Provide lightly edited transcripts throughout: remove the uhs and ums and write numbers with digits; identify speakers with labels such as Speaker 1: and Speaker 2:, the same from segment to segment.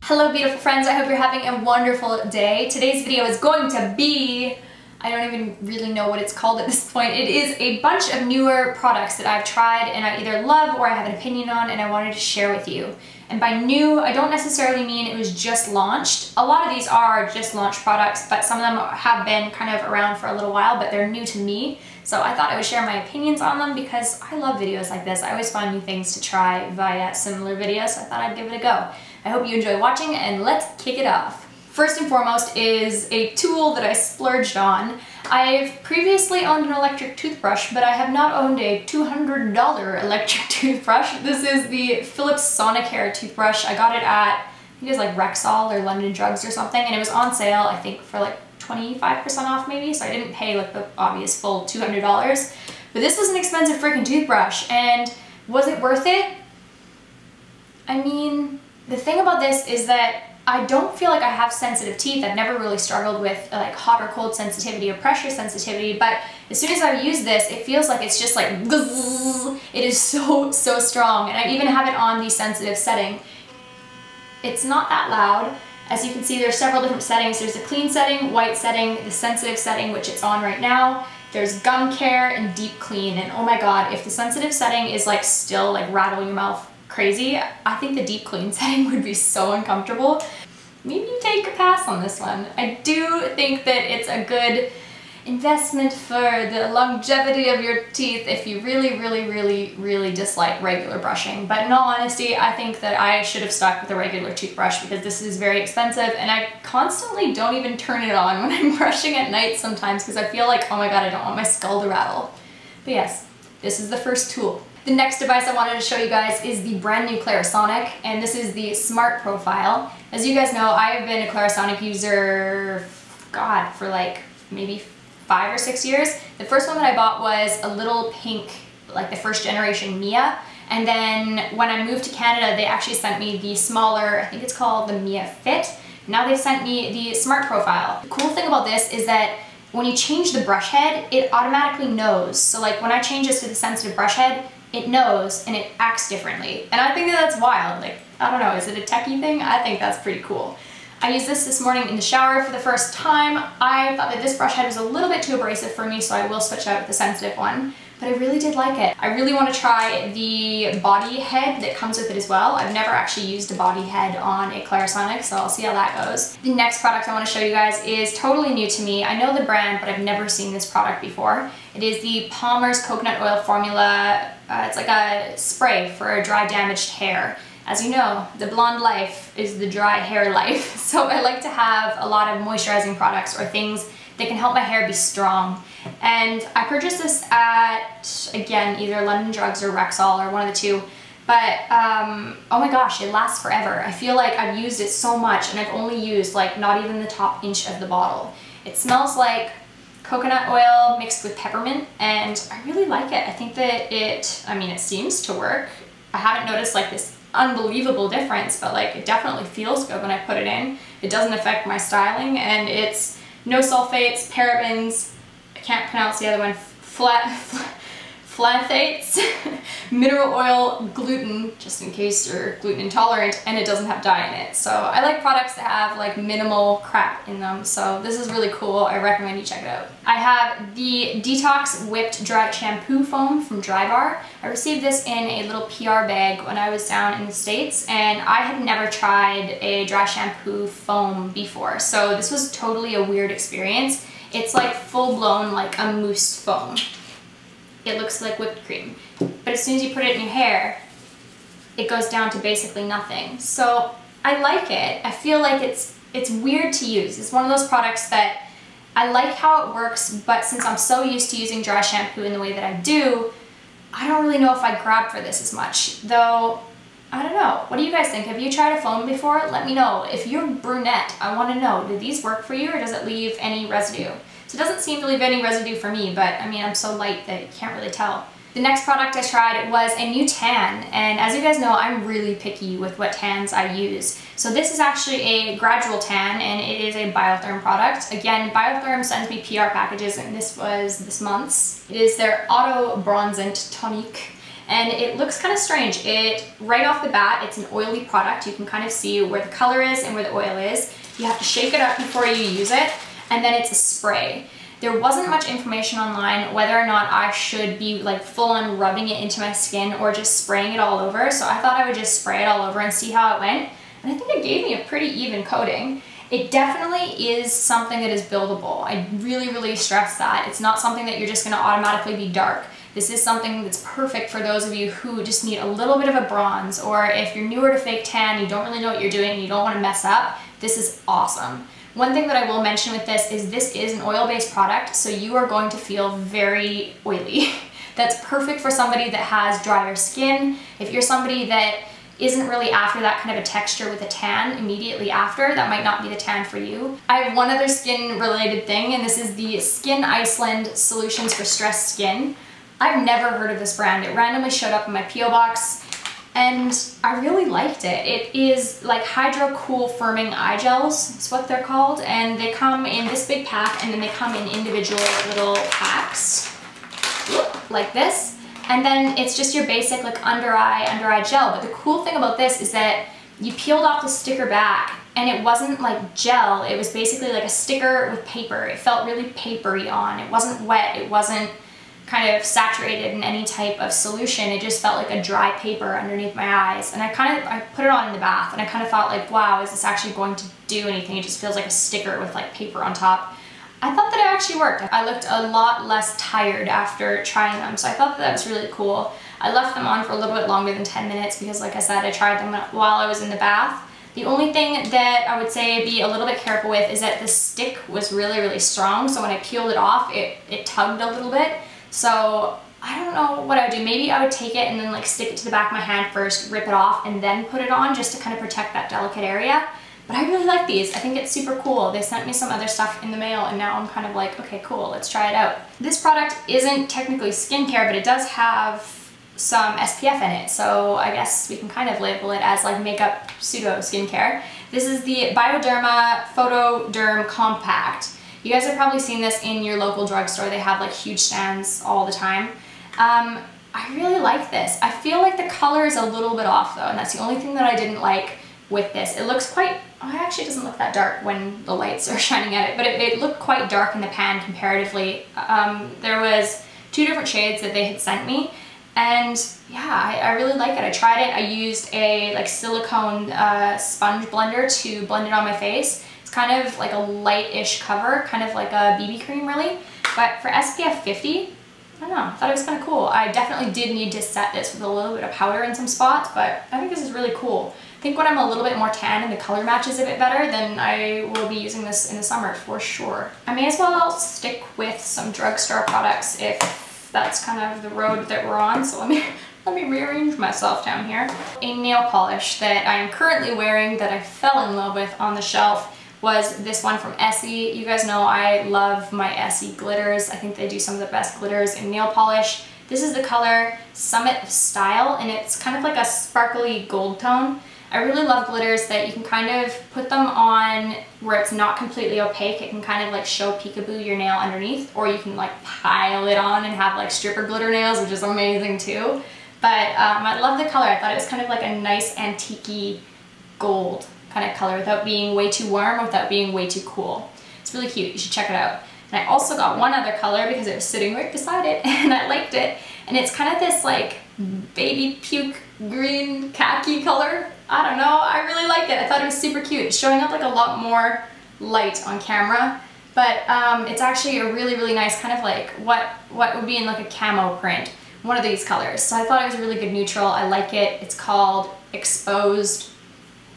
Speaker 1: Hello beautiful friends, I hope you're having a wonderful day. Today's video is going to be, I don't even really know what it's called at this point. It is a bunch of newer products that I've tried and I either love or I have an opinion on and I wanted to share with you. And by new, I don't necessarily mean it was just launched. A lot of these are just launched products, but some of them have been kind of around for a little while, but they're new to me. So I thought I would share my opinions on them because I love videos like this. I always find new things to try via similar videos, so I thought I'd give it a go. I hope you enjoy watching and let's kick it off. First and foremost is a tool that I splurged on. I've previously owned an electric toothbrush, but I have not owned a $200 electric toothbrush. This is the Philips Sonicare toothbrush. I got it at, I think it was like Rexall or London Drugs or something, and it was on sale, I think, for like 25% off maybe, so I didn't pay like the obvious full $200. But this was an expensive freaking toothbrush, and was it worth it? I mean, the thing about this is that I don't feel like I have sensitive teeth. I've never really struggled with like hot or cold sensitivity or pressure sensitivity, but as soon as I use this, it feels like it's just like, it is so strong. And I even have it on the sensitive setting. It's not that loud. As you can see, there's several different settings. There's the clean setting, white setting, the sensitive setting, which it's on right now. There's gum care and deep clean. And oh my God, if the sensitive setting is like still like rattling your mouth crazy, I think the deep clean setting would be so uncomfortable. Maybe you take a pass on this one. I do think that it's a good investment for the longevity of your teeth if you really dislike regular brushing. But in all honesty, I think that I should have stuck with a regular toothbrush because this is very expensive and I constantly don't even turn it on when I'm brushing at night sometimes because I feel like, oh my God, I don't want my skull to rattle. But yes, this is the first tool. The next device I wanted to show you guys is the brand new Clarisonic, and this is the Smart Profile. As you guys know, I have been a Clarisonic user, God, for like maybe 5 or 6 years. The first one that I bought was a little pink, like the first generation Mia, and then when I moved to Canada, they actually sent me the smaller, I think it's called the Mia Fit. Now they've sent me the Smart Profile. The cool thing about this is that when you change the brush head, it automatically knows. So like when I change this to the sensitive brush head, it knows and it acts differently. And I think that that's wild. Like, I don't know, is it a techie thing? I think that's pretty cool. I used this morning in the shower for the first time. I thought that this brush head was a little bit too abrasive for me, so I will switch out the sensitive one. But I really did like it. I really want to try the body head that comes with it as well. I've never actually used a body head on a Clarisonic, so I'll see how that goes. The next product I want to show you guys is totally new to me. I know the brand, but I've never seen this product before. It is the Palmer's Coconut Oil Formula. It's like a spray for dry, damaged hair. As you know, the blonde life is the dry hair life. So I like to have a lot of moisturizing products or things that can help my hair be strong. And I purchased this at, again, either London Drugs or Rexall or one of the two. But, oh my gosh, it lasts forever. I feel like I've used it so much and I've only used like not even the top inch of the bottle. It smells like coconut oil mixed with peppermint and I really like it. I think that it seems to work. I haven't noticed like this unbelievable difference, but like it definitely feels good when I put it in. It doesn't affect my styling and it's no sulfates, parabens, I can't pronounce the other one, phthalates, mineral oil, gluten, just in case you're gluten intolerant, and it doesn't have dye in it. So I like products that have like minimal crap in them, so this is really cool. I recommend you check it out. I have the Detox Whipped Dry Shampoo Foam from Drybar. I received this in a little PR bag when I was down in the States, and I had never tried a dry shampoo foam before, so this was totally a weird experience. It's like full-blown like a mousse foam. It looks like whipped cream, but as soon as you put it in your hair, it goes down to basically nothing. So I like it. I feel like it's weird to use. It's one of those products that I like how it works, but since I'm so used to using dry shampoo in the way that I do, I don't really know if I grab for this as much. Though, I don't know. What do you guys think? Have you tried a foam before? Let me know. If you're brunette, I want to know, do these work for you or does it leave any residue? So it doesn't seem to leave any residue for me, but I mean, I'm so light that you can't really tell. The next product I tried was a new tan, and as you guys know, I'm really picky with what tans I use. So this is actually a gradual tan, and it is a Biotherm product. Again, Biotherm sends me PR packages, and this was this month's. It is their Auto Bronzant Tonique, and it looks kind of strange. Right off the bat, it's an oily product. You can kind of see where the color is and where the oil is. You have to shake it up before you use it, and then it's a spray. There wasn't much information online whether or not I should be like full on rubbing it into my skin or just spraying it all over, so I thought I would just spray it all over and see how it went, and I think it gave me a pretty even coating. It definitely is something that is buildable. I really stress that. It's not something that you're just gonna automatically be dark. This is something that's perfect for those of you who just need a little bit of a bronze, or if you're newer to fake tan, you don't really know what you're doing, and you don't wanna mess up, this is awesome. One thing that I will mention with this is an oil-based product, so you are going to feel very oily. That's perfect for somebody that has drier skin. If you're somebody that isn't really after that kind of a texture with a tan immediately after, that might not be the tan for you. I have one other skin related thing, and this is the Skin Iceland Solutions for Stressed Skin. I've never heard of this brand. It randomly showed up in my P.O. box, and I really liked it. It is like Hydro Cool Firming Eye Gels, that's what they're called, and they come in this big pack, and then they come in individual little packs, like this. And then it's just your basic like under eye gel. But the cool thing about this is that you peeled off the sticker back, and it wasn't like gel, it was basically like a sticker with paper. It felt really papery on. It wasn't wet, it wasn't kind of saturated in any type of solution. It just felt like a dry paper underneath my eyes. And I put it on in the bath, and I kind of thought like, wow, is this actually going to do anything? It just feels like a sticker with like paper on top. I thought that it actually worked. I looked a lot less tired after trying them, so I thought that was really cool. I left them on for a little bit longer than 10 minutes because, like I said, I tried them while I was in the bath. The only thing that I would say be a little bit careful with is that the stick was really strong, so when I peeled it off, it tugged a little bit. So I don't know what I would do. Maybe I would take it and then like stick it to the back of my hand first, rip it off, and then put it on just to kind of protect that delicate area. But I really like these. I think it's super cool. They sent me some other stuff in the mail, and now I'm kind of like, okay, cool, let's try it out. This product isn't technically skincare, but it does have some SPF in it, so I guess we can kind of label it as like makeup pseudo skincare. This is the Bioderma Photoderm Compact. You guys have probably seen this in your local drugstore. They have like huge stands all the time. I really like this. I feel like the color is a little bit off though, and that's the only thing that I didn't like with this. It looks quite, oh, it actually doesn't look that dark when the lights are shining at it, but it looked quite dark in the pan comparatively. There was 2 different shades that they had sent me, and yeah, I really like it. I tried it. I used a like silicone sponge blender to blend it on my face. It's kind of like a light-ish cover, kind of like a BB cream really, but for SPF 50, I don't know, I thought it was kind of cool. I definitely did need to set this with a little bit of powder in some spots, but I think this is really cool. I think when I'm a little bit more tan and the color matches a bit better, then I will be using this in the summer for sure. I may as well stick with some drugstore products if that's kind of the road that we're on, so let me rearrange myself down here. A nail polish that I am currently wearing that I fell in love with on the shelf was this one from Essie. You guys know I love my Essie glitters. I think they do some of the best glitters in nail polish. This is the color Summit Style, and it's kind of like a sparkly gold tone. I really love glitters that you can kind of put them on where it's not completely opaque. It can kind of like show peekaboo your nail underneath, or you can like pile it on and have like stripper glitter nails, which is amazing too. But I love the color. I thought it was kind of like a nice antique-y gold kind of color without being way too warm, without being way too cool. It's really cute. You should check it out. And I also got one other color because it was sitting right beside it and I liked it. And it's kind of this like baby puke green khaki color. I don't know, I really liked it. I thought it was super cute. It's showing up like a lot more light on camera, but it's actually a really nice kind of like what would be in like a camo print. One of these colors. So I thought it was a really good neutral. I like it. It's called Exposed.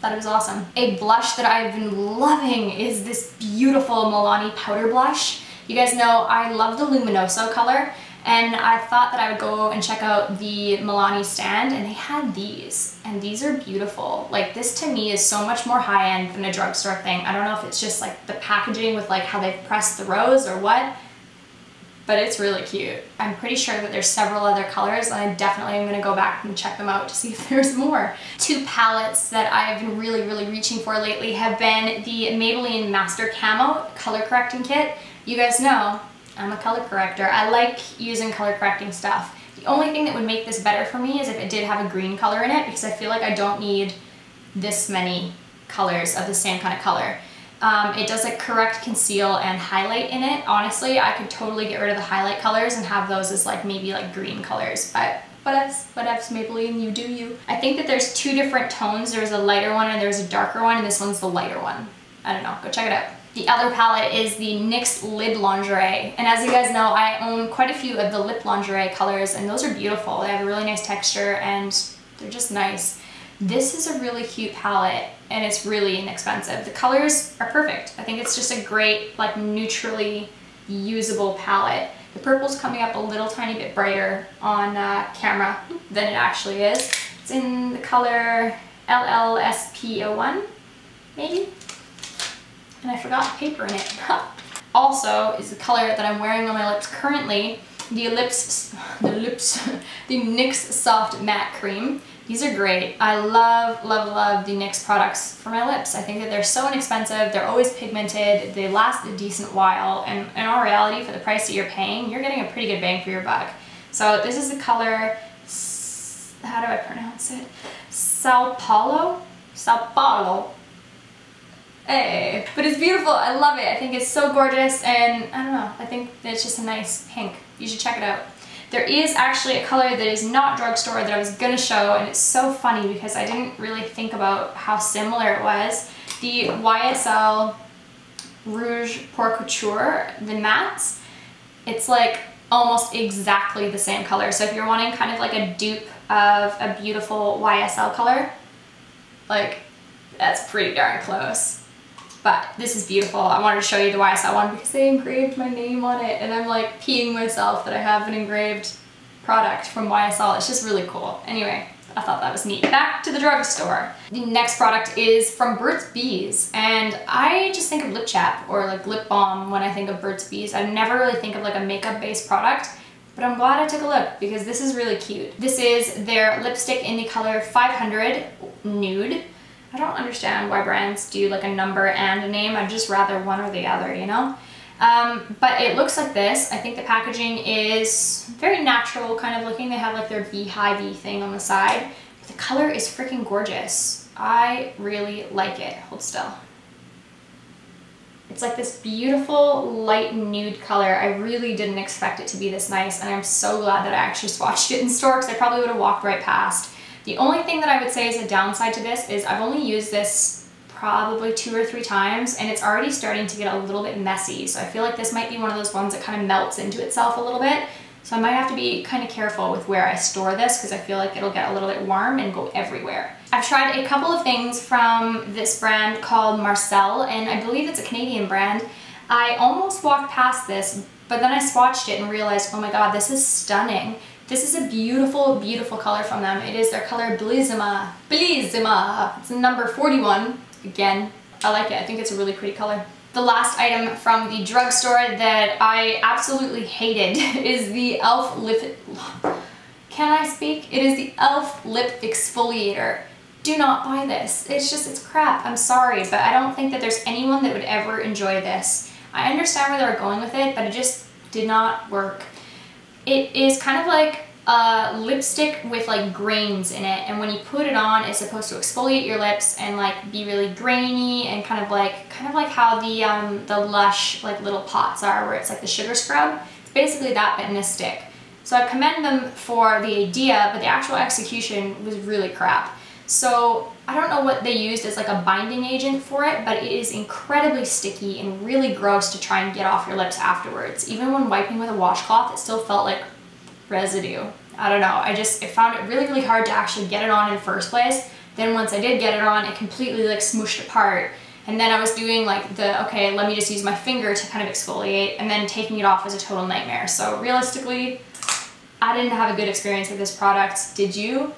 Speaker 1: Thought it was awesome. A blush that I've been loving is this beautiful Milani powder blush. You guys know I love the Luminoso color, and I thought that I would go and check out the Milani stand, and they had these, and these are beautiful. Like, this to me is so much more high-end than a drugstore thing. I don't know if it's just like the packaging with like how they've pressed the rose or what, but it's really cute. I'm pretty sure that there's several other colors, and I definitely am gonna go back and check them out to see if there's more. 2 palettes that I've been really reaching for lately have been the Maybelline Master Camo Color Correcting Kit. You guys know I'm a color corrector. I like using color correcting stuff. The only thing that would make this better for me is if it did have a green color in it, because I feel like I don't need this many colors of the same kind of color. It does like correct conceal and highlight in it. Honestly, I could totally get rid of the highlight colors and have those as like maybe like green colors, but whatevs, Maybelline, you do you. I think that there's two different tones. There's a lighter one and there's a darker one, and this one's the lighter one. I don't know, go check it out. The other palette is the NYX Lip Lingerie, and as you guys know, I own quite a few of the lip lingerie colors, and those are beautiful. They have a really nice texture and they're just nice. This is a really cute palette and it's really inexpensive. The colors are perfect. I think it's just a great, like, neutrally usable palette. The purple's coming up a little tiny bit brighter on camera than it actually is. It's in the color LLSP01, maybe? And I forgot the paper in it. Also is the color that I'm wearing on my lips currently, the NYX Soft Matte Cream. These are great. I love, love, love the NYX products for my lips. I think that they're so inexpensive, they're always pigmented, they last a decent while, and in all reality, for the price that you're paying, you're getting a pretty good bang for your buck. So this is the color, how do I pronounce it? Sao Paulo? Sao Paulo. Hey, but it's beautiful. I love it. I think it's so gorgeous, and I don't know, I think it's just a nice pink. You should check it out. There is actually a color that is not drugstore that I was gonna show, and it's so funny because I didn't really think about how similar it was. The YSL Rouge Pour Couture, the mattes, it's like almost exactly the same color. So if you're wanting kind of like a dupe of a beautiful YSL color, like, that's pretty darn close. But this is beautiful. I wanted to show you the YSL one because they engraved my name on it, and I'm like peeing myself that I have an engraved product from YSL. It's just really cool. Anyway, I thought that was neat. Back to the drugstore. The next product is from Burts Bees, and I just think of lip chap or like lip balm when I think of Burts Bees. I never really think of like a makeup based product, but I'm glad I took a look because this is really cute. This is their lipstick in the color 500 Nude. I don't understand why brands do like a number and a name. I'd just rather one or the other, you know? But it looks like this. I think the packaging is very natural kind of looking. They have like their beehive-y thing on the side. But the color is freaking gorgeous. I really like it. Hold still. It's like this beautiful light nude color. I really didn't expect it to be this nice, and I'm so glad that I actually swatched it in store because I probably would have walked right past. The only thing that I would say is a downside to this is I've only used this probably 2 or 3 times, and it's already starting to get a little bit messy. So I feel like this might be one of those ones that kind of melts into itself a little bit. So I might have to be kind of careful with where I store this because I feel like it'll get a little bit warm and go everywhere. I've tried a couple of things from this brand called Marcel, and I believe it's a Canadian brand. I almost walked past this, but then I swatched it and realized, oh my god, this is stunning. This is a beautiful, beautiful color from them. It is their color Bellissima. Bellissima. It's number 41. Again, I like it. I think it's a really pretty color. The last item from the drugstore that I absolutely hated is the e.l.f. lip... Can I speak? It is the e.l.f. lip exfoliator. Do not buy this. It's crap. I'm sorry, but I don't think that there's anyone that would ever enjoy this. I understand where they were going with it, but it just did not work. It is kind of like a lipstick with like grains in it, and when you put it on, it's supposed to exfoliate your lips and like be really grainy and kind of like how the Lush like little pots are, where it's like the sugar scrub. It's basically that, but in a stick. So I commend them for the idea, but the actual execution was really crap. So I don't know what they used as like a binding agent for it, but it is incredibly sticky and really gross to try and get off your lips afterwards. Even when wiping with a washcloth, it still felt like residue. I don't know, I found it really, really hard to actually get it on in the first place. Then once I did get it on, it completely like smooshed apart. And then I was doing like the, okay, let me just use my finger to kind of exfoliate, and then taking it off was a total nightmare. So realistically, I didn't have a good experience with this product. Did you?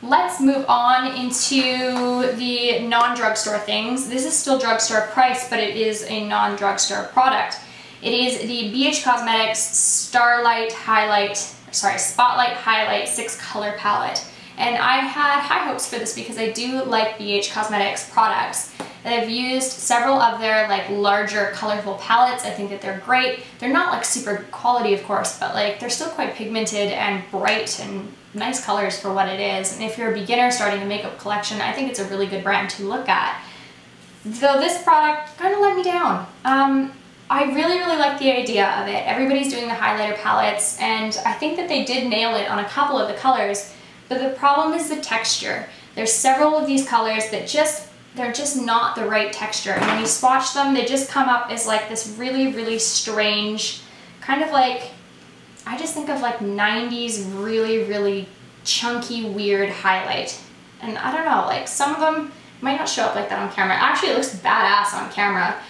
Speaker 1: Let's move on into the non-drugstore things. This is still drugstore price, but it is a non-drugstore product. It is the BH Cosmetics Spotlight Highlight 6 color palette. And I had high hopes for this because I do like BH Cosmetics products, I've used several of their like larger colorful palettes. I think that they're great. They're not like super good quality, of course, but like they're still quite pigmented and bright and nice colors for what it is. And if you're a beginner starting a makeup collection, I think it's a really good brand to look at. Though this product kind of let me down. I really like the idea of it. Everybody's doing the highlighter palettes, and I think that they did nail it on a couple of the colors, but the problem is the texture. There's several of these colors that they're just not the right texture, and when you swatch them, they just come up as like this really strange, kind of like, I just think of like 90s really chunky, weird highlight. And I don't know, like some of them might not show up like that on camera. Actually, it looks badass on camera.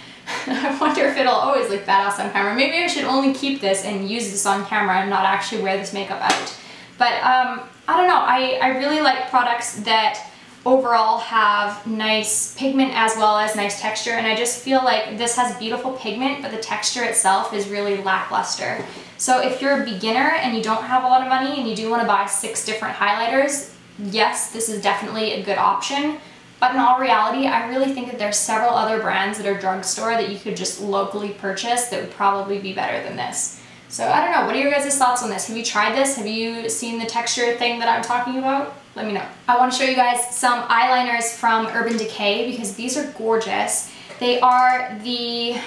Speaker 1: I wonder if it'll always look badass on camera. Maybe I should only keep this and use this on camera and not actually wear this makeup out. But I don't know, I really like products that overall have nice pigment as well as nice texture, and I just feel like this has beautiful pigment, but the texture itself is really lackluster. So if you're a beginner and you don't have a lot of money and you do want to buy 6 different highlighters, yes, this is definitely a good option. But in all reality, I really think that there's several other brands that are drugstore that you could just locally purchase that would probably be better than this. So I don't know, what are your guys' thoughts on this? Have you tried this? Have you seen the texture thing that I'm talking about? Let me know. I want to show you guys some eyeliners from Urban Decay because these are gorgeous. They are the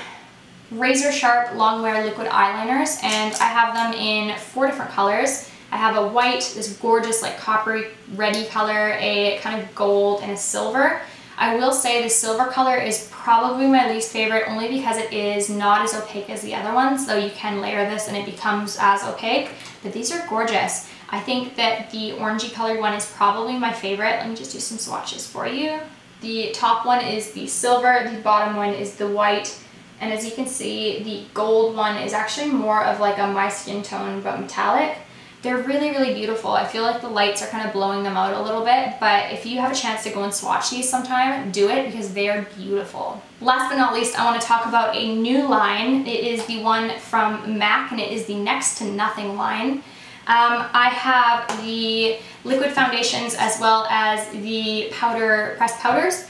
Speaker 1: razor sharp long wear liquid eyeliners, and I have them in 4 different colors. I have a white, this gorgeous like coppery reddy color, a kind of gold, and a silver. I will say the silver color is probably my least favorite only because it is not as opaque as the other ones, though you can layer this and it becomes as opaque, but these are gorgeous. I think that the orangey colored one is probably my favorite. Let me just do some swatches for you. The top one is the silver, the bottom one is the white, and as you can see, the gold one is actually more of like a my skin tone but metallic. They're really beautiful. I feel like the lights are kind of blowing them out a little bit, but if you have a chance to go and swatch these sometime, do it because they are beautiful. Last but not least, I want to talk about a new line. It is the one from MAC, and it is the Next to Nothing line. I have the liquid foundations as well as the pressed powders.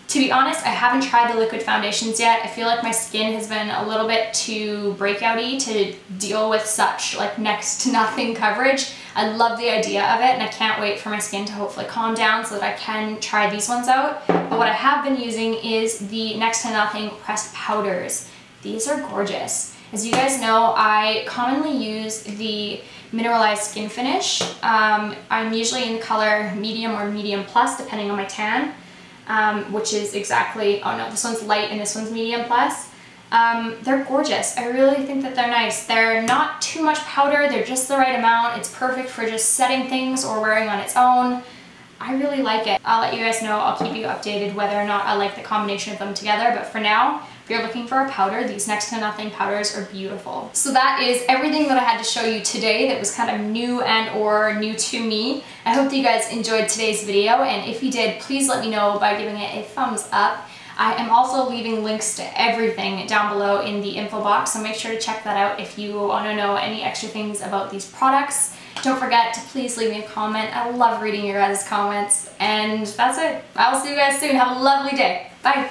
Speaker 1: To be honest, I haven't tried the liquid foundations yet. I feel like my skin has been a little bit too breakout-y to deal with such like next to nothing coverage. I love the idea of it, and I can't wait for my skin to hopefully calm down so that I can try these ones out. But what I have been using is the Next to Nothing pressed powders. These are gorgeous. As you guys know, I commonly use the mineralized skin finish. I'm usually in the color medium or medium plus depending on my tan. Which is exactly, oh no, this one's light and this one's medium plus. They're gorgeous. I really think that they're nice. They're not too much powder, they're just the right amount. It's perfect for just setting things or wearing on its own. I really like it. I'll let you guys know, I'll keep you updated whether or not I like the combination of them together, but for now, if you're looking for a powder, these Next to Nothing powders are beautiful. So that is everything that I had to show you today that was kind of new and or new to me. I hope that you guys enjoyed today's video, and if you did, please let me know by giving it a thumbs up. I am also leaving links to everything down below in the info box, so make sure to check that out if you want to know any extra things about these products. Don't forget to please leave me a comment. I love reading your guys' comments, and that's it. I will see you guys soon. Have a lovely day. Bye.